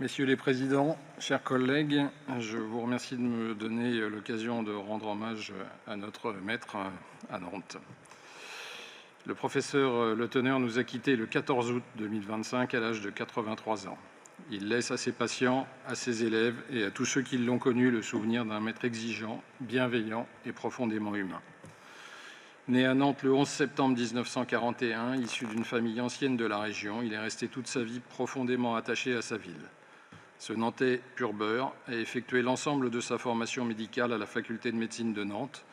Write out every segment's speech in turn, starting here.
Messieurs les présidents, chers collègues, je vous remercie de me donner l'occasion de rendre hommage à notre maître à Nantes. Le professeur Le Teneur nous a quittés le 14 août 2025 à l'âge de 83 ans. Il laisse à ses patients, à ses élèves et à tous ceux qui l'ont connu le souvenir d'un maître exigeant, bienveillant et profondément humain. Né à Nantes le 11 septembre 1941, issu d'une famille ancienne de la région, il est resté toute sa vie profondément attaché à sa ville. Ce Nantais pur beurre a effectué l'ensemble de sa formation médicale à la faculté de médecine de Nantes.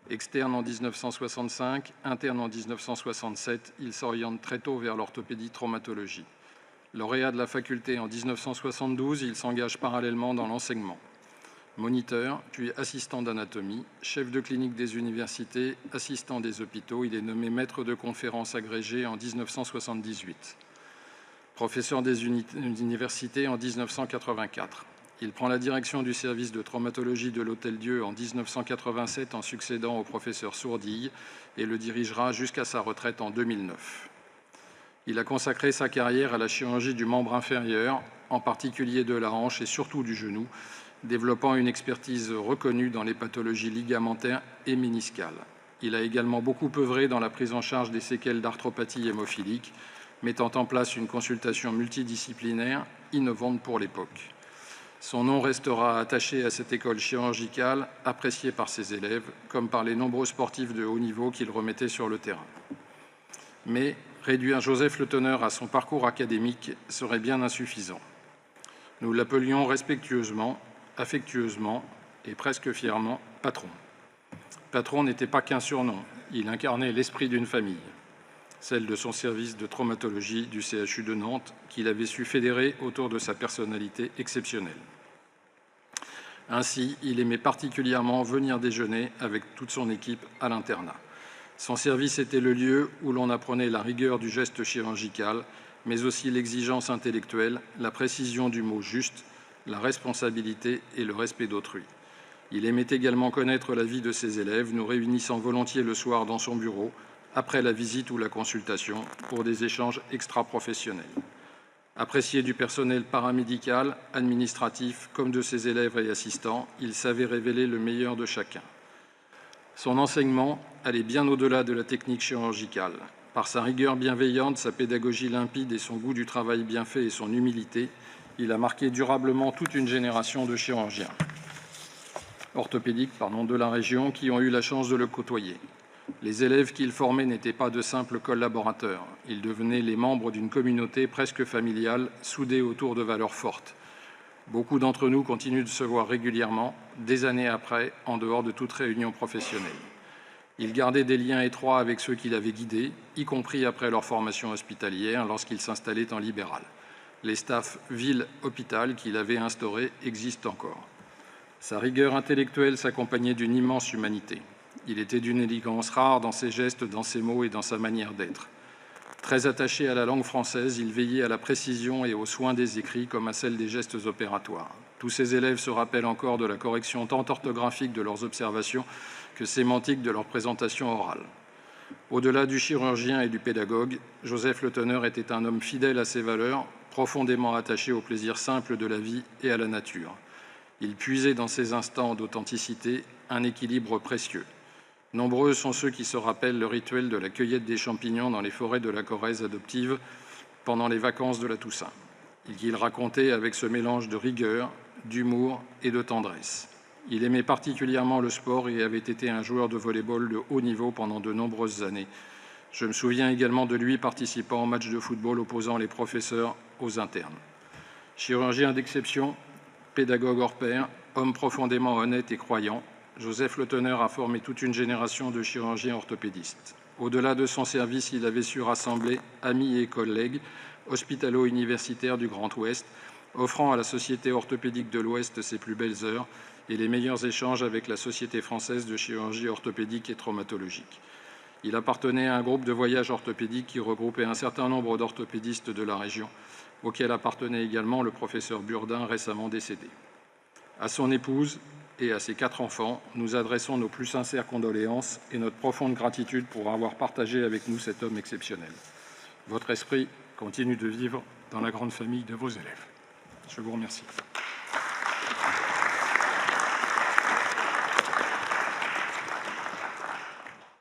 Externe en 1965, interne en 1967, il s'oriente très tôt vers l'orthopédie-traumatologie. Lauréat de la faculté en 1972, il s'engage parallèlement dans l'enseignement. Moniteur, puis assistant d'anatomie, chef de clinique des universités, assistant des hôpitaux, il est nommé maître de conférences agrégé en 1978. Professeur des universités en 1984. Il prend la direction du service de traumatologie de l'Hôtel-Dieu en 1987 en succédant au professeur Sourdille et le dirigera jusqu'à sa retraite en 2009. Il a consacré sa carrière à la chirurgie du membre inférieur, en particulier de la hanche et surtout du genou, développant une expertise reconnue dans les pathologies ligamentaires et méniscales. Il a également beaucoup œuvré dans la prise en charge des séquelles d'arthropathie hémophilique, mettant en place une consultation multidisciplinaire innovante pour l'époque. Son nom restera attaché à cette école chirurgicale, appréciée par ses élèves, comme par les nombreux sportifs de haut niveau qu'il remettait sur le terrain. Mais réduire Joseph Le Teneur à son parcours académique serait bien insuffisant. Nous l'appelions respectueusement, affectueusement et presque fièrement « patron ». Patron n'était pas qu'un surnom, il incarnait l'esprit d'une famille, celle de son service de traumatologie du CHU de Nantes, qu'il avait su fédérer autour de sa personnalité exceptionnelle. Ainsi, il aimait particulièrement venir déjeuner avec toute son équipe à l'internat. Son service était le lieu où l'on apprenait la rigueur du geste chirurgical, mais aussi l'exigence intellectuelle, la précision du mot juste, la responsabilité et le respect d'autrui. Il aimait également connaître la vie de ses élèves, nous réunissant volontiers le soir dans son bureau, après la visite ou la consultation, pour des échanges extra-professionnels. Apprécié du personnel paramédical, administratif, comme de ses élèves et assistants, il savait révéler le meilleur de chacun. Son enseignement allait bien au-delà de la technique chirurgicale. Par sa rigueur bienveillante, sa pédagogie limpide et son goût du travail bien fait et son humilité, il a marqué durablement toute une génération de chirurgiens orthopédiques de la région qui ont eu la chance de le côtoyer. Les élèves qu'il formait n'étaient pas de simples collaborateurs. Ils devenaient les membres d'une communauté presque familiale, soudée autour de valeurs fortes. Beaucoup d'entre nous continuent de se voir régulièrement, des années après, en dehors de toute réunion professionnelle. Il gardait des liens étroits avec ceux qu'il avait guidés, y compris après leur formation hospitalière, lorsqu'ils s'installaient en libéral. Les staffs ville-hôpital qu'il avait instaurés existent encore. Sa rigueur intellectuelle s'accompagnait d'une immense humanité. Il était d'une élégance rare dans ses gestes, dans ses mots et dans sa manière d'être. Très attaché à la langue française, il veillait à la précision et aux soins des écrits comme à celle des gestes opératoires. Tous ses élèves se rappellent encore de la correction tant orthographique de leurs observations que sémantique de leur présentation orale. Au-delà du chirurgien et du pédagogue, Joseph Le Teneur était un homme fidèle à ses valeurs, profondément attaché au plaisir simple de la vie et à la nature. Il puisait dans ces instants d'authenticité un équilibre précieux. Nombreux sont ceux qui se rappellent le rituel de la cueillette des champignons dans les forêts de la Corrèze adoptive pendant les vacances de la Toussaint, et qu'il racontait avec ce mélange de rigueur, d'humour et de tendresse. Il aimait particulièrement le sport et avait été un joueur de volley-ball de haut niveau pendant de nombreuses années. Je me souviens également de lui participant aux matchs de football opposant les professeurs aux internes. Chirurgien d'exception, pédagogue hors pair, homme profondément honnête et croyant, Joseph Le Teneur a formé toute une génération de chirurgiens orthopédistes. Au-delà de son service, il avait su rassembler amis et collègues hospitalo-universitaires du Grand Ouest, offrant à la Société orthopédique de l'Ouest ses plus belles heures et les meilleurs échanges avec la Société française de chirurgie orthopédique et traumatologique. Il appartenait à un groupe de voyage orthopédique qui regroupait un certain nombre d'orthopédistes de la région, auquel appartenait également le professeur Burdin, récemment décédé. À son épouse et à ses 4 enfants, nous adressons nos plus sincères condoléances et notre profonde gratitude pour avoir partagé avec nous cet homme exceptionnel. Votre esprit continue de vivre dans la grande famille de vos élèves. Je vous remercie.